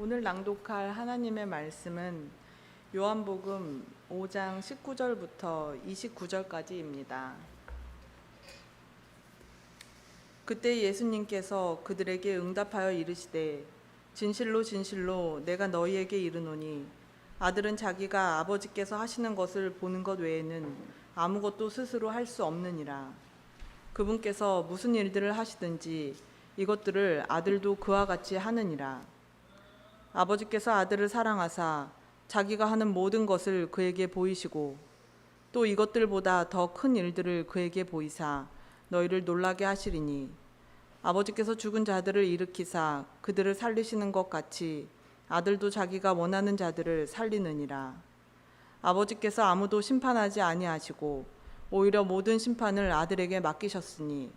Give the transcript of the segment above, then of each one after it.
오늘 낭독할 하나님의 말씀은 요한복음 5장 19절부터 29절까지입니다. 그때 예수님께서 그들에게 응답하여 이르시되 진실로 진실로 내가 너희에게 이르노니 아들은 자기가 아버지께서 하시는 것을 보는 것 외에는 아무것도 스스로 할 수 없느니라. 그분께서 무슨 일들을 하시든지 이것들을 아들도 그와 같이 하느니라. 아버지께서 아들을 사랑하사 자기가 하는 모든 것을 그에게 보이시고 또 이것들보다 더 큰 일들을 그에게 보이사 너희를 놀라게 하시리니 아버지께서 죽은 자들을 일으키사 그들을 살리시는 것 같이 아들도 자기가 원하는 자들을 살리느니라. 아버지께서 아무도 심판하지 아니하시고 오히려 모든 심판을 아들에게 맡기셨으니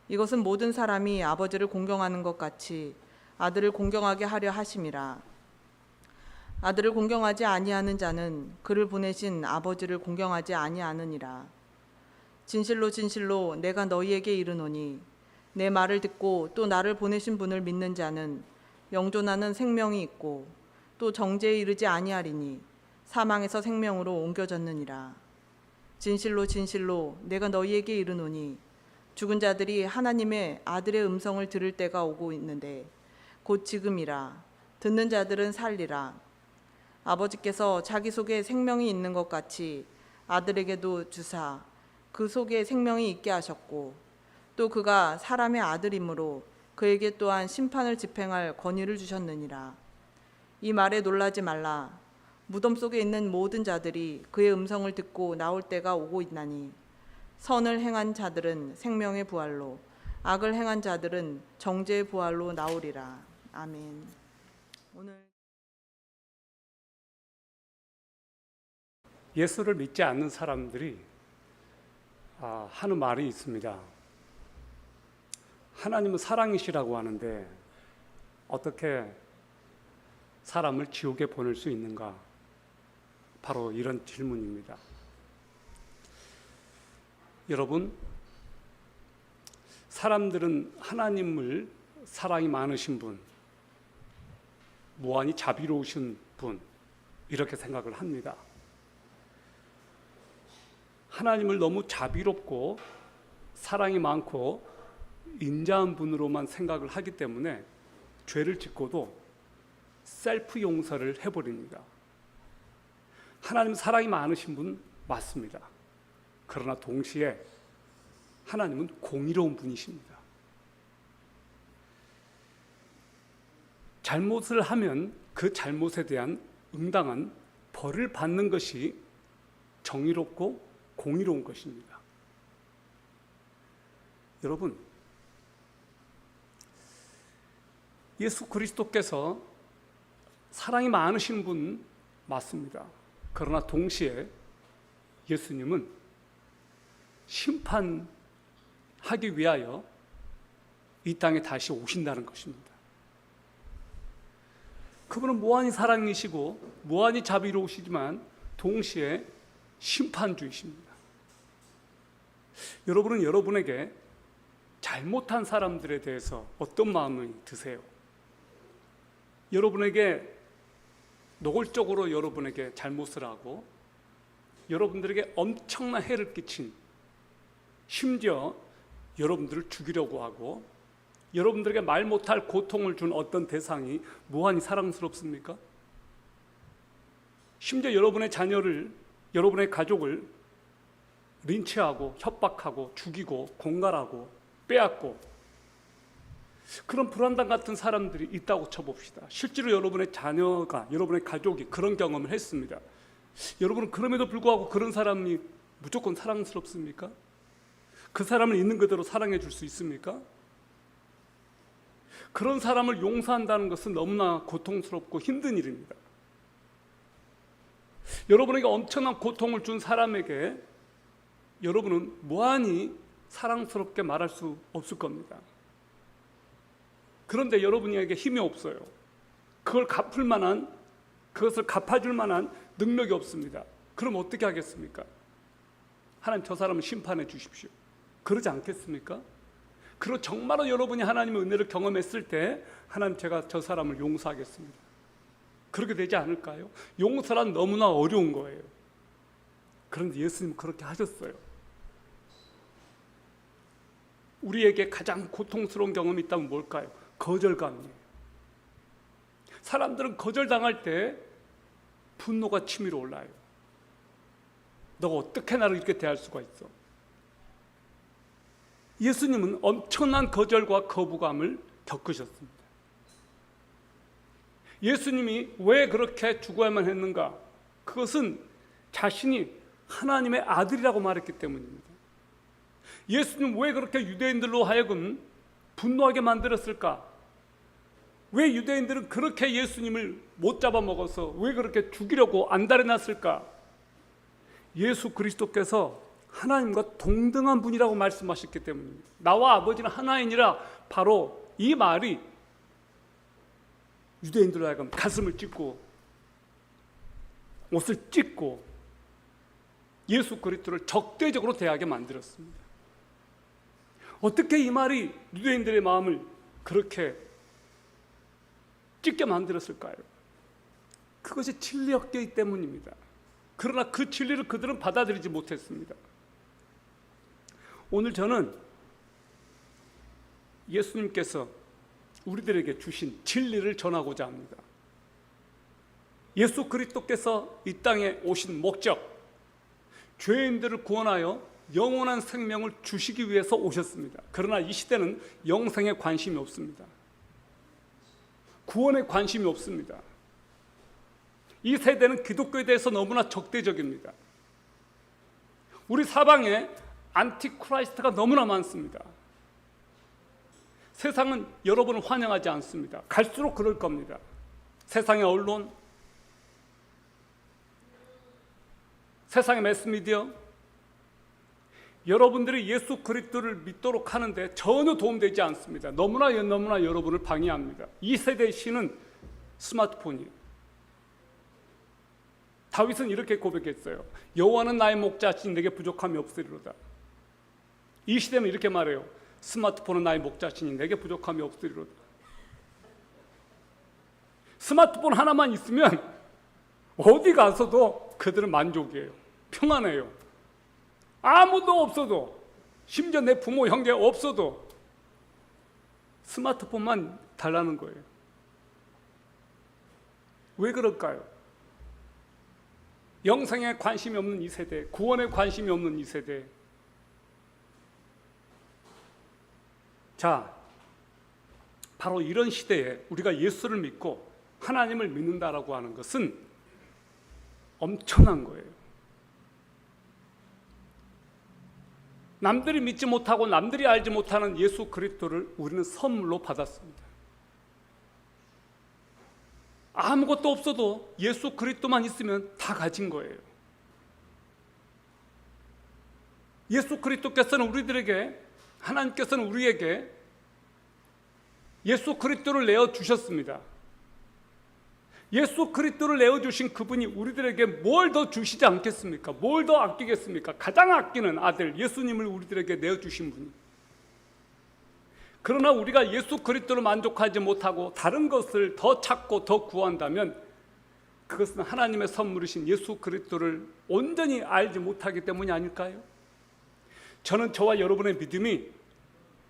이것은 모든 사람이 아버지를 공경하는 것 같이 아들을 공경하게 하려 하심이라. 아들을 공경하지 아니하는 자는 그를 보내신 아버지를 공경하지 아니하느니라. 진실로 진실로 내가 너희에게 이르노니 내 말을 듣고 또 나를 보내신 분을 믿는 자는 영존하는 생명이 있고 또 정죄에 이르지 아니하리니 사망에서 생명으로 옮겨졌느니라. 진실로 진실로 내가 너희에게 이르노니 죽은 자들이 하나님의 아들의 음성을 들을 때가 오고 있는데 곧 지금이라. 듣는 자들은 살리라. 아버지께서 자기 속에 생명이 있는 것 같이 아들에게도 주사 그 속에 생명이 있게 하셨고 또 그가 사람의 아들이므로 그에게 또한 심판을 집행할 권위를 주셨느니라. 이 말에 놀라지 말라. 무덤 속에 있는 모든 자들이 그의 음성을 듣고 나올 때가 오고 있나니 선을 행한 자들은 생명의 부활로 악을 행한 자들은 정죄의 부활로 나오리라. 아멘. 오늘 예수를 믿지 않는 사람들이 하는 말이 있습니다. 하나님은 사랑이시라고 하는데 어떻게 사람을 지옥에 보낼 수 있는가? 바로 이런 질문입니다. 여러분, 사람들은 하나님을 사랑이 많으신 분, 무한히 자비로우신 분, 이렇게 생각을 합니다. 하나님을 너무 자비롭고 사랑이 많고 인자한 분으로만 생각을 하기 때문에 죄를 짓고도 셀프 용서를 해버립니다. 하나님 사랑이 많으신 분 맞습니다. 그러나 동시에 하나님은 공의로운 분이십니다. 잘못을 하면 그 잘못에 대한 응당한 벌을 받는 것이 정의롭고 공의로운 것입니다. 여러분, 예수 그리스도께서 사랑이 많으신 분 맞습니다. 그러나 동시에 예수님은 심판하기 위하여 이 땅에 다시 오신다는 것입니다. 그분은 무한히 사랑이시고 무한히 자비로우시지만 동시에 심판주이십니다. 여러분은 여러분에게 잘못한 사람들에 대해서 어떤 마음이 드세요? 여러분에게 노골적으로 여러분에게 잘못을 하고 여러분들에게 엄청난 해를 끼친, 심지어 여러분들을 죽이려고 하고 여러분들에게 말 못할 고통을 준 어떤 대상이 무한히 사랑스럽습니까? 심지어 여러분의 자녀를, 여러분의 가족을 린치하고 협박하고 죽이고 공갈하고 빼앗고 그런 불안당 같은 사람들이 있다고 쳐봅시다. 실제로 여러분의 자녀가, 여러분의 가족이 그런 경험을 했습니다. 여러분은 그럼에도 불구하고 그런 사람이 무조건 사랑스럽습니까? 그 사람을 있는 그대로 사랑해 줄 수 있습니까? 그런 사람을 용서한다는 것은 너무나 고통스럽고 힘든 일입니다. 여러분에게 엄청난 고통을 준 사람에게 여러분은 무한히 사랑스럽게 말할 수 없을 겁니다. 그런데 여러분에게 힘이 없어요. 그걸 갚을 만한, 그것을 갚아줄 만한 능력이 없습니다. 그럼 어떻게 하겠습니까? 하나님, 저 사람을 심판해 주십시오. 그러지 않겠습니까? 그리고 정말로 여러분이 하나님의 은혜를 경험했을 때 하나님, 제가 저 사람을 용서하겠습니다. 그렇게 되지 않을까요? 용서란 너무나 어려운 거예요. 그런데 예수님은 그렇게 하셨어요. 우리에게 가장 고통스러운 경험이 있다면 뭘까요? 거절감이에요. 사람들은 거절당할 때 분노가 치밀어 올라요. 너가 어떻게 나를 이렇게 대할 수가 있어? 예수님은 엄청난 거절과 거부감을 겪으셨습니다. 예수님이 왜 그렇게 죽어야만 했는가? 그것은 자신이 하나님의 아들이라고 말했기 때문입니다. 예수님 왜 그렇게 유대인들로 하여금 분노하게 만들었을까? 왜 유대인들은 그렇게 예수님을 못 잡아먹어서 왜 그렇게 죽이려고 안달해놨을까? 예수 그리스도께서 하나님과 동등한 분이라고 말씀하셨기 때문입니다. 나와 아버지는 하나이니라. 바로 이 말이 유대인들로 하여금 가슴을 찢고 옷을 찢고 예수 그리스도를 적대적으로 대하게 만들었습니다. 어떻게 이 말이 유대인들의 마음을 그렇게 찢게 만들었을까요? 그것이 진리였기 때문입니다. 그러나 그 진리를 그들은 받아들이지 못했습니다. 오늘 저는 예수님께서 우리들에게 주신 진리를 전하고자 합니다. 예수 그리스도께서 이 땅에 오신 목적, 죄인들을 구원하여 영원한 생명을 주시기 위해서 오셨습니다. 그러나 이 시대는 영생에 관심이 없습니다. 구원에 관심이 없습니다. 이 세대는 기독교에 대해서 너무나 적대적입니다. 우리 사방에 안티크라이스트가 너무나 많습니다. 세상은 여러분을 환영하지 않습니다. 갈수록 그럴 겁니다. 세상의 언론, 세상의 매스미디어, 여러분들이 예수 그리스도를 믿도록 하는데 전혀 도움되지 않습니다. 너무나 여러분을 방해합니다. 이 세대의 신은 스마트폰이에요. 다윗은 이렇게 고백했어요. 여호와는 나의 목자신, 내게 부족함이 없으리로다. 이 시대는 이렇게 말해요. 스마트폰은 나의 목자신이, 내게 부족함이 없으리로다. 스마트폰 하나만 있으면 어디 가서도 그들은 만족이에요. 평안해요. 아무도 없어도, 심지어 내 부모, 형제 없어도 스마트폰만 달라는 거예요. 왜 그럴까요? 영생에 관심이 없는 이 세대, 구원에 관심이 없는 이 세대. 자, 바로 이런 시대에 우리가 예수를 믿고 하나님을 믿는다라고 하는 것은 엄청난 거예요. 남들이 믿지 못하고 남들이 알지 못하는 예수 그리스도를 우리는 선물로 받았습니다. 아무것도 없어도 예수 그리스도만 있으면 다 가진 거예요. 예수 그리스도께서는 우리들에게, 하나님께서는 우리에게 예수 그리스도를 내어주셨습니다. 예수 그리스도를 내어주신 그분이 우리들에게 뭘 더 주시지 않겠습니까? 뭘 더 아끼겠습니까? 가장 아끼는 아들 예수님을 우리들에게 내어주신 분이. 그러나 우리가 예수 그리스도로 만족하지 못하고 다른 것을 더 찾고 더 구한다면 그것은 하나님의 선물이신 예수 그리스도를 온전히 알지 못하기 때문이 아닐까요? 저는 저와 여러분의 믿음이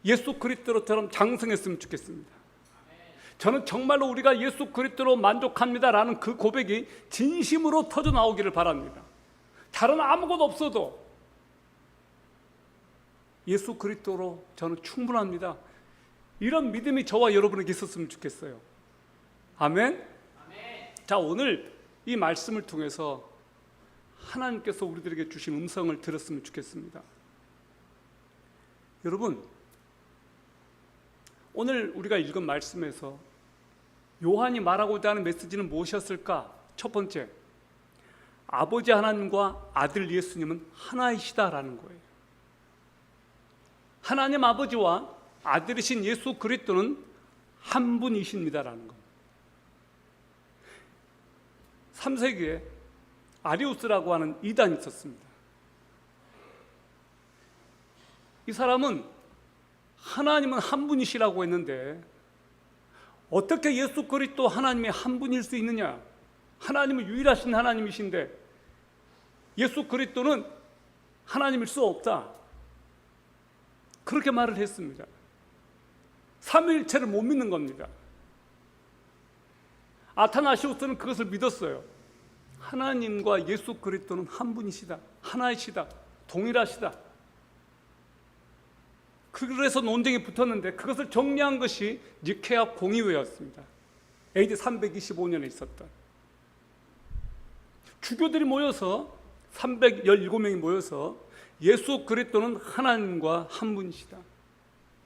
예수 그리스도처럼 장성했으면 좋겠습니다. 저는 정말로 우리가 예수 그리스도로 만족합니다라는 그 고백이 진심으로 터져 나오기를 바랍니다. 다른 아무것도 없어도 예수 그리스도로 저는 충분합니다. 이런 믿음이 저와 여러분에게 있었으면 좋겠어요. 아멘? 자, 오늘 이 말씀을 통해서 하나님께서 우리들에게 주신 음성을 들었으면 좋겠습니다. 여러분, 오늘 우리가 읽은 말씀에서 요한이 말하고자 하는 메시지는 무엇이었을까? 첫 번째, 아버지 하나님과 아들 예수님은 하나이시다라는 거예요. 하나님 아버지와 아들이신 예수 그리스도는 한 분이십니다라는 겁니다. 3세기에 아리우스라고 하는 이단이 있었습니다. 이 사람은 하나님은 한 분이시라고 했는데 어떻게 예수 그리스도 하나님의 한 분일 수 있느냐? 하나님은 유일하신 하나님이신데 예수 그리스도는 하나님일 수 없다. 그렇게 말을 했습니다. 삼위일체를 못 믿는 겁니다. 아타나시우스는 그것을 믿었어요. 하나님과 예수 그리스도는 한 분이시다. 하나이시다. 동일하시다. 그래서 논쟁이 붙었는데 그것을 정리한 것이 니케아 공의회였습니다. AD 325년에 있었던. 주교들이 모여서 317명이 모여서 예수 그리스도는 하나님과 한 분이시다.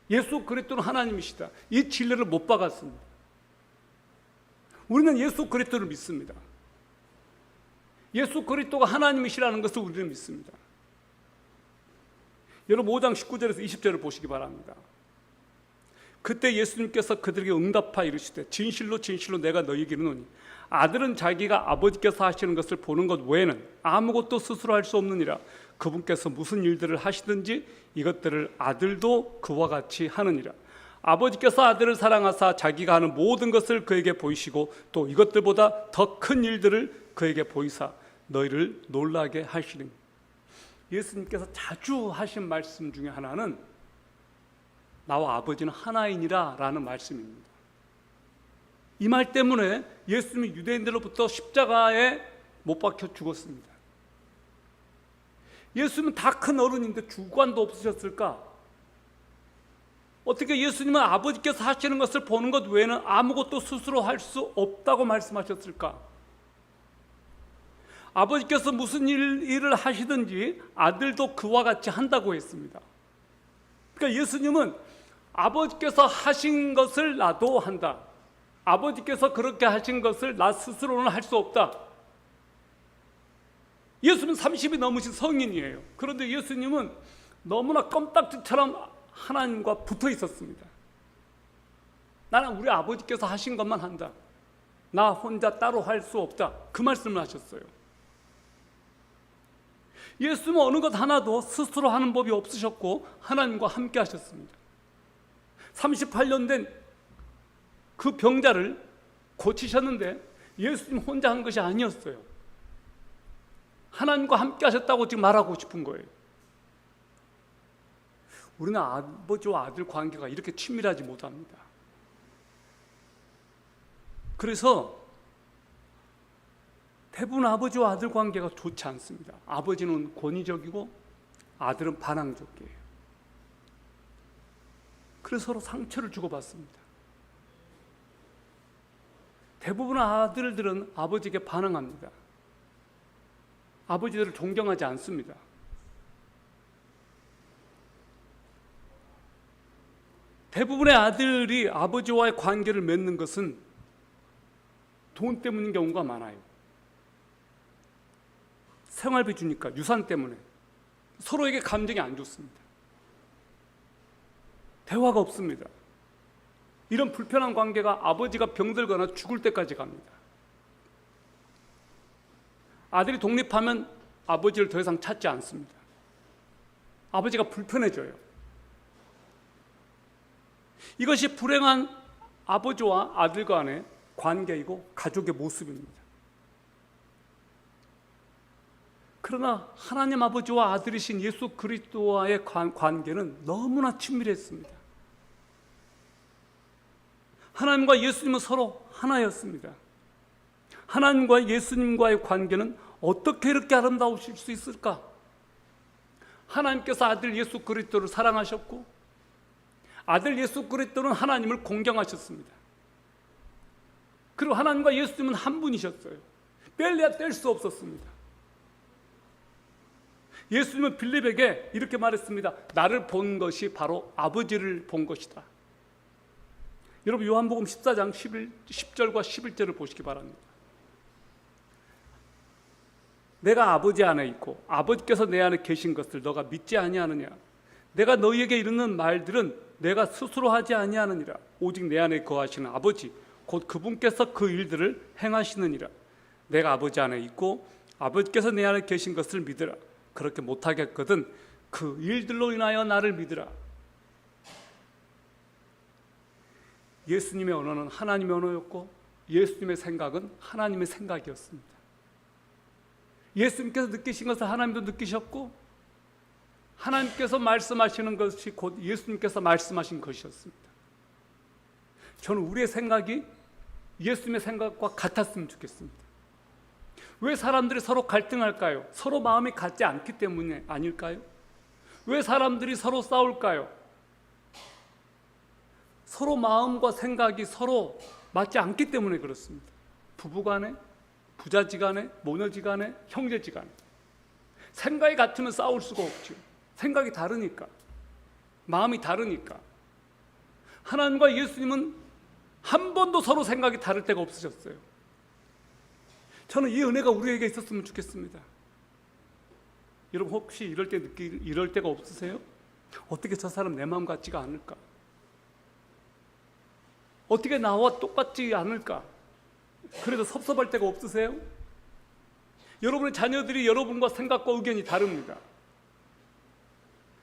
예수 그리스도는 하나님이시다. 이 진리를 못 박았습니다. 우리는 예수 그리스도를 믿습니다. 예수 그리스도가 하나님이시라는 것을 우리는 믿습니다. 여러분 5장 19절에서 20절을 보시기 바랍니다. 그때 예수님께서 그들에게 응답하여 이르시되 진실로 진실로 내가 너희에게 이르노니 아들은 자기가 아버지께서 하시는 것을 보는 것 외에는 아무것도 스스로 할 수 없느니라. 그분께서 무슨 일들을 하시든지 이것들을 아들도 그와 같이 하느니라. 아버지께서 아들을 사랑하사 자기가 하는 모든 것을 그에게 보이시고 또 이것들보다 더 큰 일들을 그에게 보이사 너희를 놀라게 하시는. 예수님께서 자주 하신 말씀 중에 하나는 나와 아버지는 하나이니라 라는 말씀입니다. 이 말 때문에 예수님이 유대인들로부터 십자가에 못 박혀 죽었습니다. 예수님은 다 큰 어른인데 주관도 없으셨을까? 어떻게 예수님은 아버지께서 하시는 것을 보는 것 외에는 아무것도 스스로 할 수 없다고 말씀하셨을까? 아버지께서 무슨 일을 하시든지 아들도 그와 같이 한다고 했습니다. 그러니까 예수님은 아버지께서 하신 것을 나도 한다. 아버지께서 그렇게 하신 것을 나 스스로는 할 수 없다. 예수는 30이 넘으신 성인이에요. 그런데 예수님은 너무나 껌딱지처럼 하나님과 붙어 있었습니다. 나는 우리 아버지께서 하신 것만 한다. 나 혼자 따로 할 수 없다. 그 말씀을 하셨어요. 예수는 어느 것 하나도 스스로 하는 법이 없으셨고 하나님과 함께 하셨습니다. 38년 된 그 병자를 고치셨는데 예수님 혼자 한 것이 아니었어요. 하나님과 함께 하셨다고 지금 말하고 싶은 거예요. 우리는 아버지와 아들 관계가 이렇게 친밀하지 못합니다. 그래서 대부분 아버지와 아들 관계가 좋지 않습니다. 아버지는 권위적이고 아들은 반항적이에요. 그래서 서로 상처를 주고받습니다. 대부분의 아들들은 아버지에게 반항합니다. 아버지들을 존경하지 않습니다. 대부분의 아들이 아버지와의 관계를 맺는 것은 돈 때문인 경우가 많아요. 생활비 주니까, 유산 때문에 서로에게 감정이 안 좋습니다. 대화가 없습니다. 이런 불편한 관계가 아버지가 병들거나 죽을 때까지 갑니다. 아들이 독립하면 아버지를 더 이상 찾지 않습니다. 아버지가 불편해져요. 이것이 불행한 아버지와 아들 간의 관계이고 가족의 모습입니다. 그러나 하나님 아버지와 아들이신 예수 그리스도와의 관계는 너무나 친밀했습니다. 하나님과 예수님은 서로 하나였습니다. 하나님과 예수님과의 관계는 어떻게 이렇게 아름다우실 수 있을까? 하나님께서 아들 예수 그리스도를 사랑하셨고 아들 예수 그리스도는 하나님을 공경하셨습니다. 그리고 하나님과 예수님은 한 분이셨어요. 뗄래야 뗄 수 없었습니다. 예수님은 빌립에게 이렇게 말했습니다. 나를 본 것이 바로 아버지를 본 것이다. 여러분 요한복음 14장 10절과 11절을 보시기 바랍니다. 내가 아버지 안에 있고 아버지께서 내 안에 계신 것을 너가 믿지 아니하느냐? 내가 너희에게 이르는 말들은 내가 스스로 하지 아니하느니라. 오직 내 안에 거하시는 아버지 곧 그분께서 그 일들을 행하시느니라. 내가 아버지 안에 있고 아버지께서 내 안에 계신 것을 믿으라. 그렇게 못하겠거든 그 일들로 인하여 나를 믿으라. 예수님의 언어는 하나님의 언어였고 예수님의 생각은 하나님의 생각이었습니다. 예수님께서 느끼신 것을 하나님도 느끼셨고, 하나님께서 말씀하시는 것이 곧 예수님께서 말씀하신 것이었습니다. 저는 우리의 생각이 예수님의 생각과 같았으면 좋겠습니다. 왜 사람들이 서로 갈등할까요? 서로 마음이 같지 않기 때문에 아닐까요? 왜 사람들이 서로 싸울까요? 서로 마음과 생각이 서로 맞지 않기 때문에 그렇습니다. 부부간에, 부자지간에, 모녀지간에, 형제지간에 생각이 같으면 싸울 수가 없죠. 생각이 다르니까, 마음이 다르니까. 하나님과 예수님은 한 번도 서로 생각이 다를 때가 없으셨어요. 저는 이 은혜가 우리에게 있었으면 좋겠습니다. 여러분 혹시 이럴 때가 없으세요? 어떻게 저 사람 내 마음 같지가 않을까? 어떻게 나와 똑같지 않을까? 그래도 섭섭할 때가 없으세요? 여러분의 자녀들이 여러분과 생각과 의견이 다릅니다.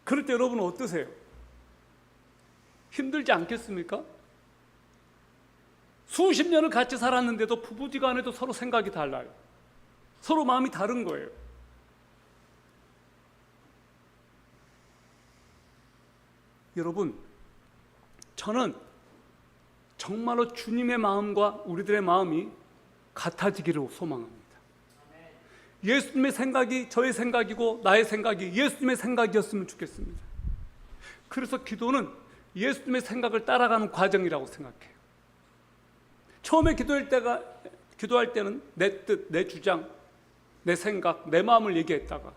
그럴 때 여러분은 어떠세요? 힘들지 않겠습니까? 수십 년을 같이 살았는데도 부부지간에도 서로 생각이 달라요. 서로 마음이 다른 거예요. 여러분, 저는 정말로 주님의 마음과 우리들의 마음이 같아지기를 소망합니다. 예수님의 생각이 저의 생각이고 나의 생각이 예수님의 생각이었으면 좋겠습니다. 그래서 기도는 예수님의 생각을 따라가는 과정이라고 생각해요. 처음에 기도할 때는 내 뜻, 내 주장, 내 생각, 내 마음을 얘기했다가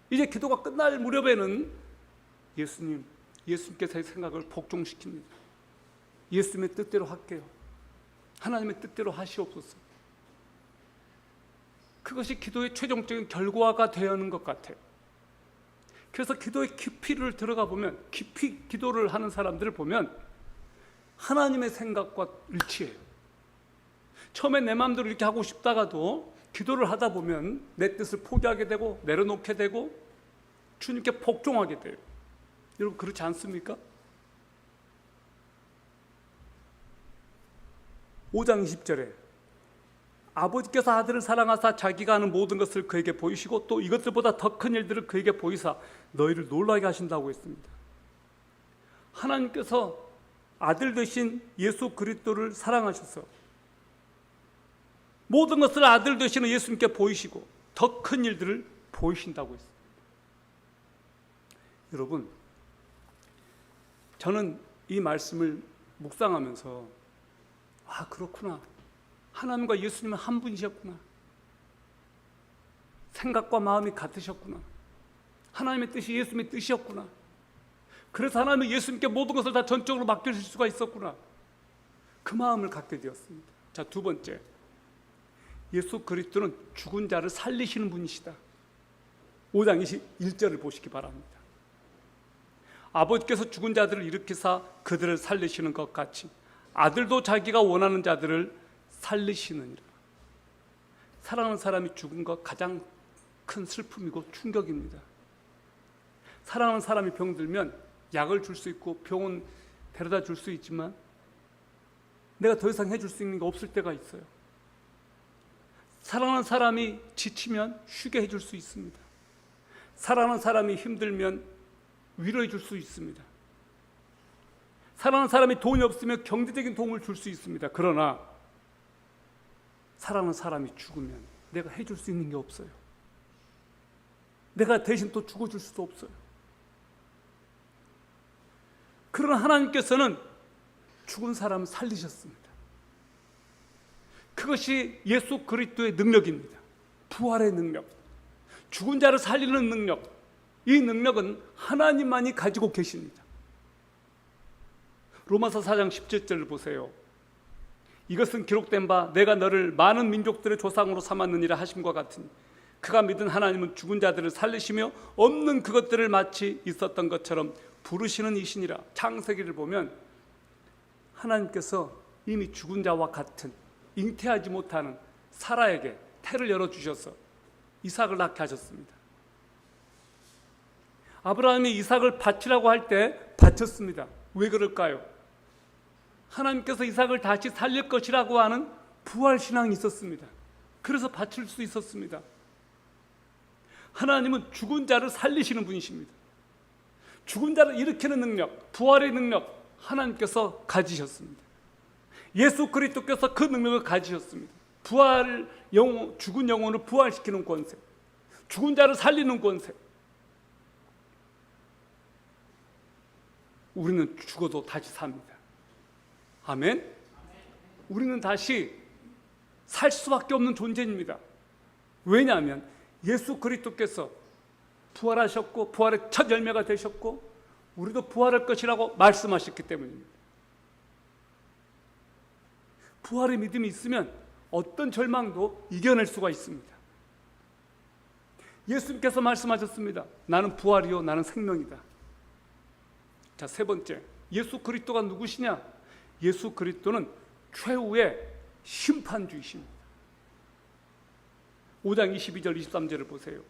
이제 기도가 끝날 무렵에는 예수님께서의 생각을 복종시킵니다. 예수님의 뜻대로 할게요. 하나님의 뜻대로 하시옵소서. 그것이 기도의 최종적인 결과가 되어야 하는 것 같아요. 그래서 기도의 깊이를 들어가 보면, 깊이 기도를 하는 사람들을 보면 하나님의 생각과 일치해요. 처음에 내 마음대로 이렇게 하고 싶다가도 기도를 하다 보면 내 뜻을 포기하게 되고 내려놓게 되고 주님께 복종하게 돼요. 여러분 그렇지 않습니까? 5장 20절에 아버지께서 아들을 사랑하사 자기가 하는 모든 것을 그에게 보이시고 또 이것들보다 더 큰 일들을 그에게 보이사 너희를 놀라게 하신다고 했습니다. 하나님께서 아들 되신 예수 그리스도를 사랑하셔서 모든 것을 아들 되시는 예수님께 보이시고 더 큰 일들을 보이신다고 했습니다. 여러분, 저는 이 말씀을 묵상하면서 아, 그렇구나. 하나님과 예수님은 한 분이셨구나. 생각과 마음이 같으셨구나. 하나님의 뜻이 예수님의 뜻이었구나. 그래서 하나님은 예수님께 모든 것을 다 전적으로 맡겨줄 수가 있었구나. 그 마음을 갖게 되었습니다. 자, 두 번째, 예수 그리스도는 죽은 자를 살리시는 분이시다. 5장 21절을 보시기 바랍니다. 아버지께서 죽은 자들을 일으키사 그들을 살리시는 것 같이 아들도 자기가 원하는 자들을 살리시느니라. 사랑하는 사람이 죽은 것 가장 큰 슬픔이고 충격입니다. 사랑하는 사람이 병들면 약을 줄 수 있고 병원 데려다 줄 수 있지만 내가 더 이상 해줄 수 있는 게 없을 때가 있어요. 사랑하는 사람이 지치면 쉬게 해줄 수 있습니다. 사랑하는 사람이 힘들면 위로해 줄 수 있습니다. 사랑하는 사람이 돈이 없으면 경제적인 도움을 줄 수 있습니다. 그러나 사랑하는 사람이 죽으면 내가 해줄 수 있는 게 없어요. 내가 대신 또 죽어줄 수도 없어요. 그러나 하나님께서는 죽은 사람을 살리셨습니다. 그것이 예수 그리스도의 능력입니다. 부활의 능력, 죽은 자를 살리는 능력, 이 능력은 하나님만이 가지고 계십니다. 로마서 4장 17절을 보세요. 이것은 기록된 바 내가 너를 많은 민족들의 조상으로 삼았느니라 하심과 같으니 그가 믿은 하나님은 죽은 자들을 살리시며 없는 그것들을 마치 있었던 것처럼 부르시는 이시니라. 창세기를 보면 하나님께서 이미 죽은 자와 같은 잉태하지 못하는 사라에게 태를 열어주셔서 이삭을 낳게 하셨습니다. 아브라함이 이삭을 바치라고 할 때 바쳤습니다. 왜 그럴까요? 하나님께서 이삭을 다시 살릴 것이라고 하는 부활신앙이 있었습니다. 그래서 바칠 수 있었습니다. 하나님은 죽은 자를 살리시는 분이십니다. 죽은 자를 일으키는 능력, 부활의 능력 하나님께서 가지셨습니다. 예수 그리스도께서 그 능력을 가지셨습니다. 죽은 영혼을 부활시키는 권세, 죽은 자를 살리는 권세. 우리는 죽어도 다시 삽니다. 아멘? 우리는 다시 살 수밖에 없는 존재입니다. 왜냐하면 예수 그리스도께서 부활하셨고 부활의 첫 열매가 되셨고 우리도 부활할 것이라고 말씀하셨기 때문입니다. 부활의 믿음이 있으면 어떤 절망도 이겨낼 수가 있습니다. 예수님께서 말씀하셨습니다. 나는 부활이요 나는 생명이다. 자, 세 번째, 예수 그리스도가 누구시냐? 예수 그리스도는 최후의 심판주이십니다. 5장 22절 23절을 보세요.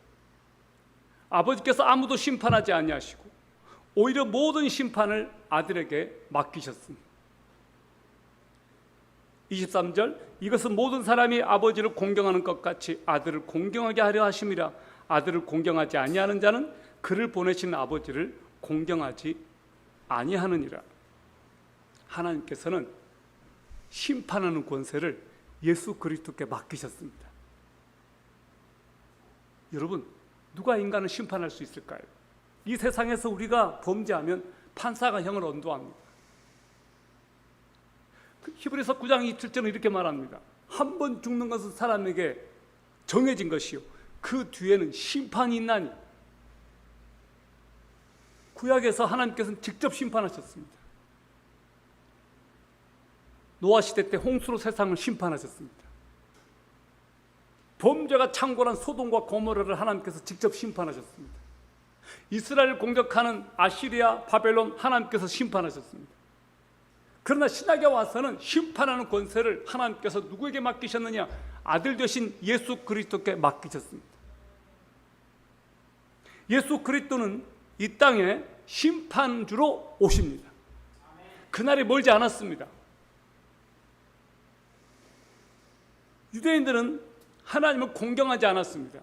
아버지께서 아무도 심판하지 아니하시고 오히려 모든 심판을 아들에게 맡기셨습니다. 23절, 이것은 모든 사람이 아버지를 공경하는 것 같이 아들을 공경하게 하려 하심이라. 아들을 공경하지 아니하는 자는 그를 보내신 아버지를 공경하지 아니하느니라. 하나님께서는 심판하는 권세를 예수 그리스도께 맡기셨습니다. 여러분, 누가 인간을 심판할 수 있을까요? 이 세상에서 우리가 범죄하면 판사가 형을 언도합니다. 히브리서 9장 27절은 이렇게 말합니다. 한 번 죽는 것은 사람에게 정해진 것이요 그 뒤에는 심판이 있나니. 구약에서 하나님께서는 직접 심판하셨습니다. 노아 시대 때 홍수로 세상을 심판하셨습니다. 범죄가 창궐한 소돔과 고모라를 하나님께서 직접 심판하셨습니다. 이스라엘을 공격하는 아시리아, 바벨론 하나님께서 심판하셨습니다. 그러나 신약에 와서는 심판하는 권세를 하나님께서 누구에게 맡기셨느냐? 아들 되신 예수 그리스도께 맡기셨습니다. 예수 그리스도는 이 땅에 심판주로 오십니다. 그날이 멀지 않았습니다. 유대인들은 하나님을 공경하지 않았습니다.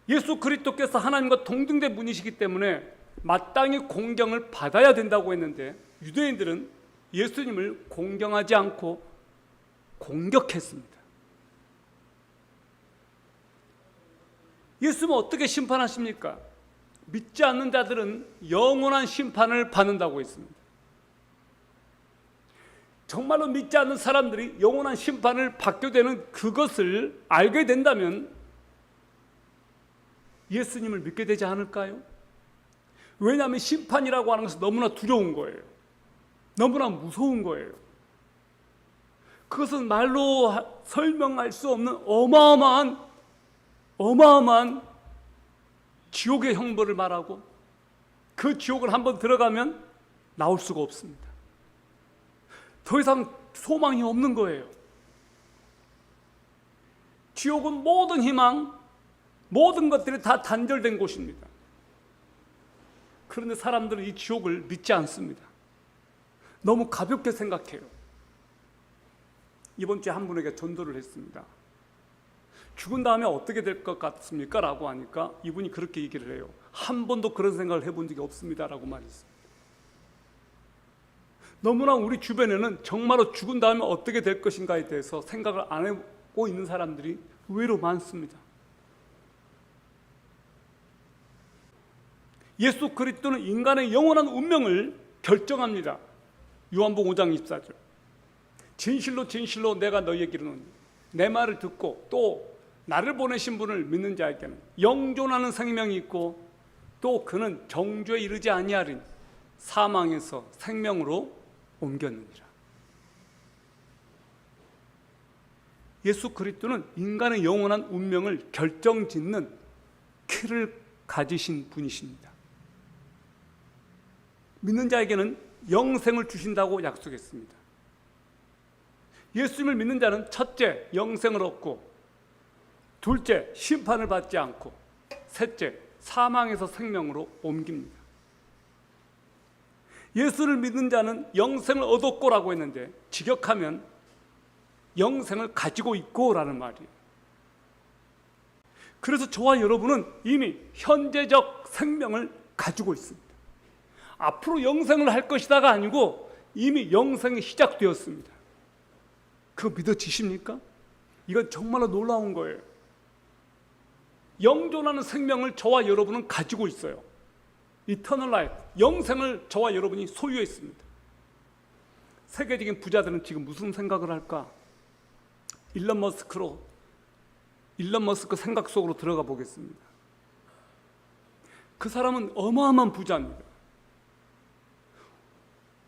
예수 그리스도께서 하나님과 동등된 분이시기 때문에 마땅히 공경을 받아야 된다고 했는데 유대인들은 예수님을 공경하지 않고 공격했습니다. 예수님은 어떻게 심판하십니까? 믿지 않는 자들은 영원한 심판을 받는다고 했습니다. 정말로 믿지 않는 사람들이 영원한 심판을 받게 되는 그것을 알게 된다면 예수님을 믿게 되지 않을까요? 왜냐하면 심판이라고 하는 것은 너무나 두려운 거예요. 너무나 무서운 거예요. 그것은 말로 설명할 수 없는 어마어마한 지옥의 형벌을 말하고 그 지옥을 한번 들어가면 나올 수가 없습니다. 더 이상 소망이 없는 거예요. 지옥은 모든 희망, 모든 것들이 다 단절된 곳입니다. 그런데 사람들은 이 지옥을 믿지 않습니다. 너무 가볍게 생각해요. 이번 주에 한 분에게 전도를 했습니다. 죽은 다음에 어떻게 될 것 같습니까? 라고 하니까 이분이 그렇게 얘기를 해요. 한 번도 그런 생각을 해본 적이 없습니다. 라고 말했습니다. 너무나 우리 주변에는 정말로 죽은 다음에 어떻게 될 것인가에 대해서 생각을 안 하고 있는 사람들이 의외로 많습니다. 예수 그리스도는 인간의 영원한 운명을 결정합니다. 요한복음 5장 24절. 진실로 진실로 내가 너희에게 이르노니 내 말을 듣고 또 나를 보내신 분을 믿는 자에게는 영존하는 생명이 있고 또 그는 정죄에 이르지 아니하리니 사망에서 생명으로 옮겼느니라. 예수 그리스도는 인간의 영원한 운명을 결정짓는 키를 가지신 분이십니다. 믿는 자에게는 영생을 주신다고 약속했습니다. 예수님을 믿는 자는 첫째, 영생을 얻고 둘째, 심판을 받지 않고 셋째, 사망에서 생명으로 옮깁니다. 예수를 믿는 자는 영생을 얻었고라고 했는데 직역하면 영생을 가지고 있고라는 말이에요. 그래서 저와 여러분은 이미 현재적 생명을 가지고 있습니다. 앞으로 영생을 할 것이다가 아니고 이미 영생이 시작되었습니다. 그거 믿어지십니까? 이건 정말로 놀라운 거예요. 영존하는 생명을 저와 여러분은 가지고 있어요. 이터널 라이프, 영생을 저와 여러분이 소유했습니다. 세계적인 부자들은 지금 무슨 생각을 할까? 일론 머스크 생각 속으로 들어가 보겠습니다. 그 사람은 어마어마한 부자입니다.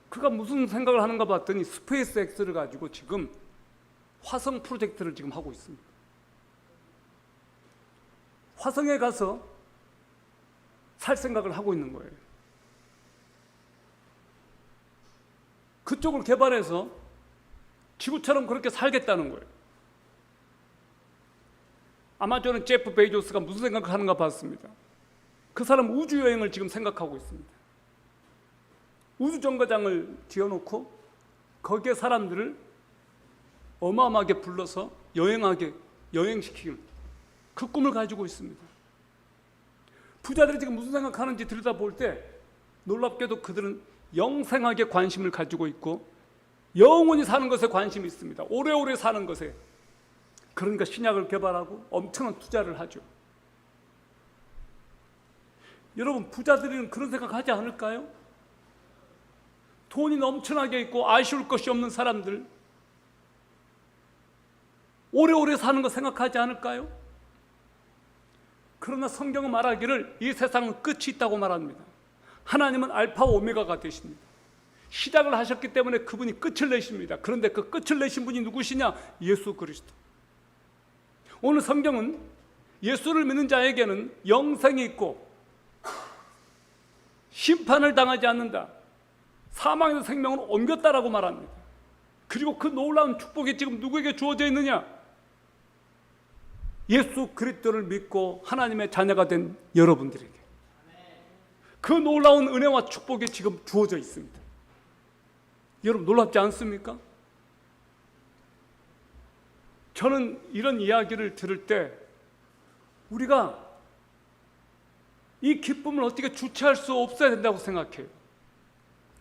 그가 무슨 생각을 하는가 봤더니 스페이스 X를 가지고 지금 화성 프로젝트를 지금 하고 있습니다. 화성에 가서 살 생각을 하고 있는 거예요. 그쪽을 개발해서 지구처럼 그렇게 살겠다는 거예요. 아마 저는 제프 베이조스가 무슨 생각을 하는가 봤습니다. 그 사람 우주여행을 지금 생각하고 있습니다. 우주정거장을 지어놓고 거기에 사람들을 어마어마하게 불러서 여행시키는 그 꿈을 가지고 있습니다. 부자들이 지금 무슨 생각하는지 들여다볼 때 놀랍게도 그들은 영생학에 관심을 가지고 있고 영원히 사는 것에 관심이 있습니다. 오래오래 사는 것에. 그러니까 신약을 개발하고 엄청난 투자를 하죠. 여러분, 부자들은 그런 생각하지 않을까요? 돈이 넘쳐나게 있고 아쉬울 것이 없는 사람들, 오래오래 사는 거 생각하지 않을까요? 그러나 성경은 말하기를 이 세상은 끝이 있다고 말합니다. 하나님은 알파와 오메가가 되십니다. 시작을 하셨기 때문에 그분이 끝을 내십니다. 그런데 그 끝을 내신 분이 누구시냐? 예수 그리스도. 오늘 성경은 예수를 믿는 자에게는 영생이 있고 심판을 당하지 않는다, 사망에서 생명으로 옮겼다라고 말합니다. 그리고 그 놀라운 축복이 지금 누구에게 주어져 있느냐? 예수 그리스도를 믿고 하나님의 자녀가 된 여러분들에게 그 놀라운 은혜와 축복이 지금 주어져 있습니다. 여러분, 놀랍지 않습니까? 저는 이런 이야기를 들을 때 우리가 이 기쁨을 어떻게 주체할 수 없어야 된다고 생각해요.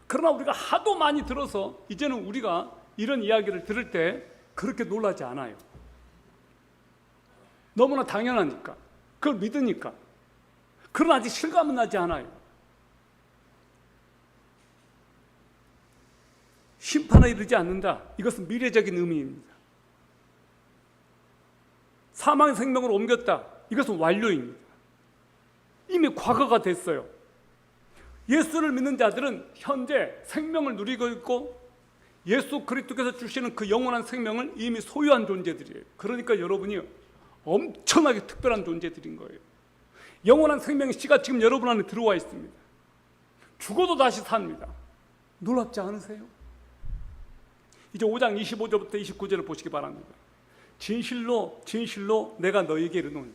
그러나 우리가 하도 많이 들어서 이제는 우리가 이런 이야기를 들을 때 그렇게 놀라지 않아요. 너무나 당연하니까, 그걸 믿으니까. 그러나 아직 실감은 나지 않아요. 심판에 이르지 않는다, 이것은 미래적인 의미입니다. 사망의 생명으로 옮겼다, 이것은 완료입니다. 이미 과거가 됐어요. 예수를 믿는 자들은 현재 생명을 누리고 있고 예수 그리스도께서 주시는 그 영원한 생명을 이미 소유한 존재들이에요. 그러니까 여러분이 엄청나게 특별한 존재들인 거예요. 영원한 생명의 씨가 지금 여러분 안에 들어와 있습니다. 죽어도 다시 삽니다. 놀랍지 않으세요? 이제 5장 25절부터 29절을 보시기 바랍니다. 진실로 진실로 내가 너희에게 이르노니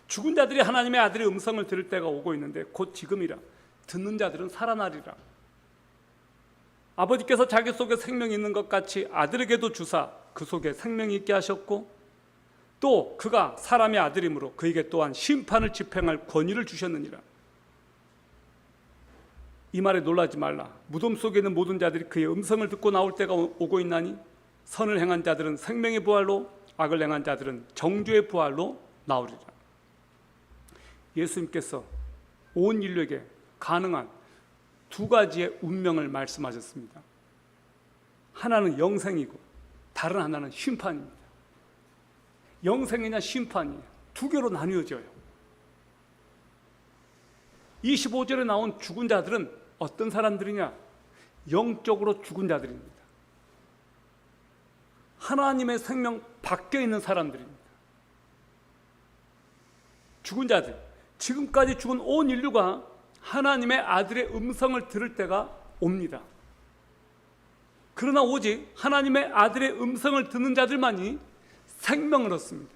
죽은 자들이 하나님의 아들의 음성을 들을 때가 오고 있는데 곧 지금이라. 듣는 자들은 살아나리라. 아버지께서 자기 속에 생명이 있는 것 같이 아들에게도 주사 그 속에 생명이 있게 하셨고 또 그가 사람의 아들이므로 그에게 또한 심판을 집행할 권위를 주셨느니라. 이 말에 놀라지 말라. 무덤 속에 있는 모든 자들이 그의 음성을 듣고 나올 때가 오고 있나니 선을 행한 자들은 생명의 부활로, 악을 행한 자들은 정죄의 부활로 나오리라. 예수님께서 온 인류에게 가능한 두 가지의 운명을 말씀하셨습니다. 하나는 영생이고 다른 하나는 심판입니다. 영생이냐 심판이냐 두 개로 나뉘어져요. 25절에 나온 죽은 자들은 어떤 사람들이냐? 영적으로 죽은 자들입니다. 하나님의 생명 밖에 있는 사람들입니다. 죽은 자들, 지금까지 죽은 온 인류가 하나님의 아들의 음성을 들을 때가 옵니다. 그러나 오직 하나님의 아들의 음성을 듣는 자들만이 생명을 얻습니다.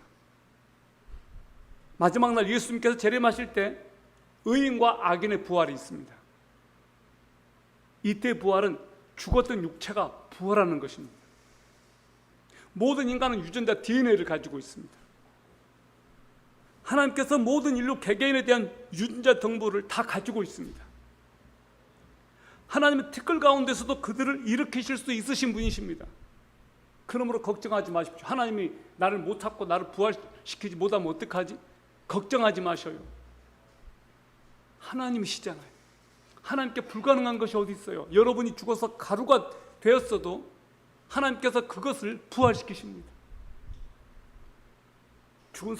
마지막 날 예수님께서 재림하실 때 의인과 악인의 부활이 있습니다. 이때 부활은 죽었던 육체가 부활하는 것입니다. 모든 인간은 유전자 DNA를 가지고 있습니다. 하나님께서 모든 인류 개개인에 대한 유전자 정보를 다 가지고 있습니다. 하나님의 티끌 가운데서도 그들을 일으키실 수 있으신 분이십니다. 그러므로 걱정하지 마십시오. 하나님이 나를 못 찾고 나를 부활시키지 못하면 어떡하지? 걱정하지 마셔요. 하나님이시잖아요. 하나님께 불가능한 것이 어디 있어요? 여러분이 죽어서 가루가 되었어도 하나님께서 그것을 부활시키십니다. 죽은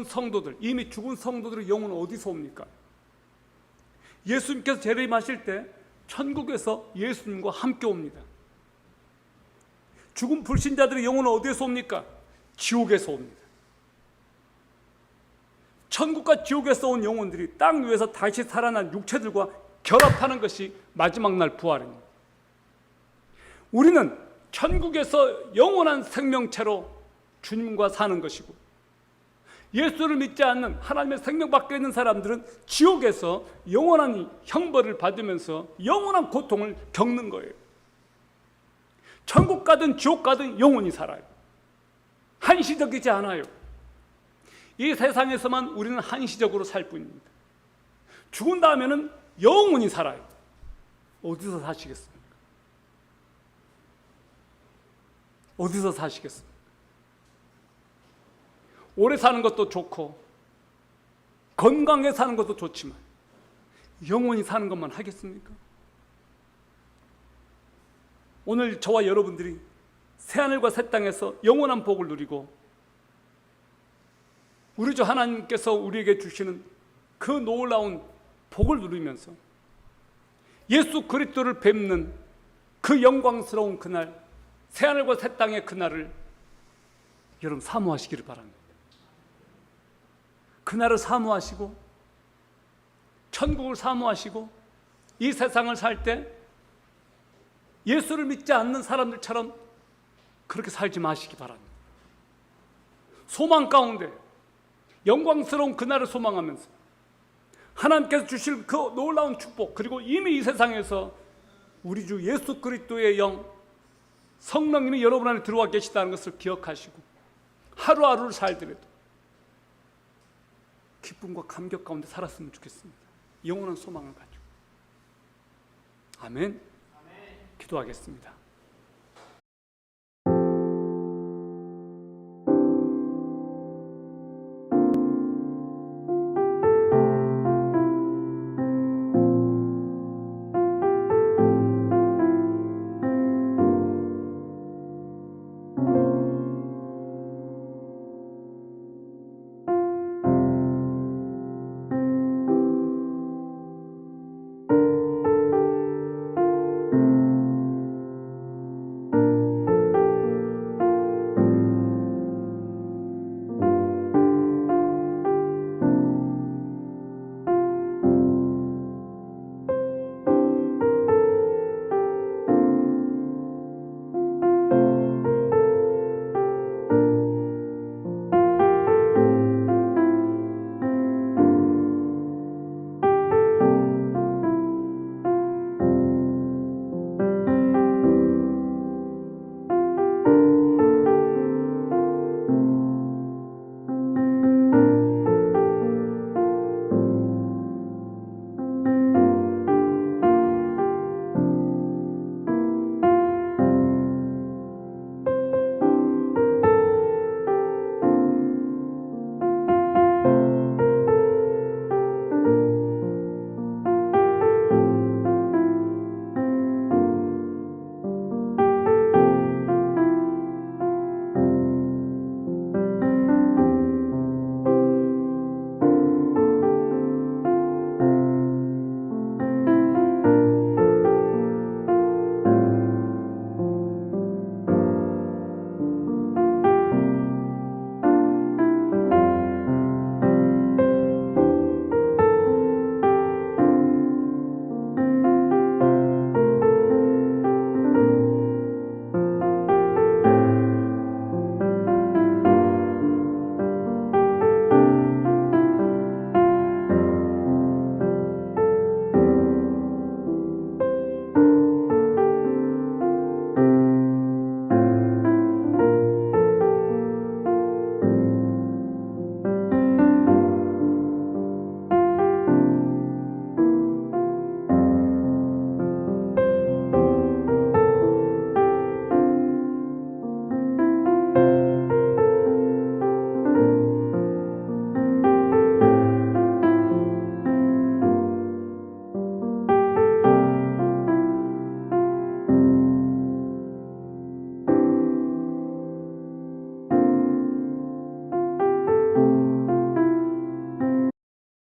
성도들, 이미 죽은 성도들의 영혼은 어디서 옵니까? 예수님께서 재림하실 때 천국에서 예수님과 함께 옵니다. 죽은 불신자들의 영혼은 어디에서 옵니까? 지옥에서 옵니다. 천국과 지옥에서 온 영혼들이 땅 위에서 다시 살아난 육체들과 결합하는 것이 마지막 날 부활입니다. 우리는 천국에서 영원한 생명체로 주님과 사는 것이고, 예수를 믿지 않는 하나님의 생명 밖에 있는 사람들은 지옥에서 영원한 형벌을 받으면서 영원한 고통을 겪는 거예요. 천국 가든 지옥 가든 영원히 살아요. 한시적이지 않아요. 이 세상에서만 우리는 한시적으로 살 뿐입니다. 죽은 다음에는 영원히 살아요. 어디서 사시겠습니까? 어디서 사시겠습니까? 오래 사는 것도 좋고 건강하게 사는 것도 좋지만 영원히 사는 것만 하겠습니까? 오늘 저와 여러분들이 새하늘과 새 땅에서 영원한 복을 누리고 우리 주 하나님께서 우리에게 주시는 그 놀라운 복을 누리면서 예수 그리스도를 뵙는 그 영광스러운 그날, 새하늘과 새 땅의 그날을 여러분 사모하시기를 바랍니다. 그날을 사모하시고 천국을 사모하시고 이 세상을 살 때 예수를 믿지 않는 사람들처럼 그렇게 살지 마시기 바랍니다. 소망 가운데 영광스러운 그날을 소망하면서 하나님께서 주실 그 놀라운 축복, 그리고 이미 이 세상에서 우리 주 예수 그리스도의 영 성령님이 여러분 안에 들어와 계시다는 것을 기억하시고 하루하루를 살더라도 기쁨과 감격 가운데 살았으면 좋겠습니다. 영원한 소망을 가지고. 아멘. 기도하겠습니다.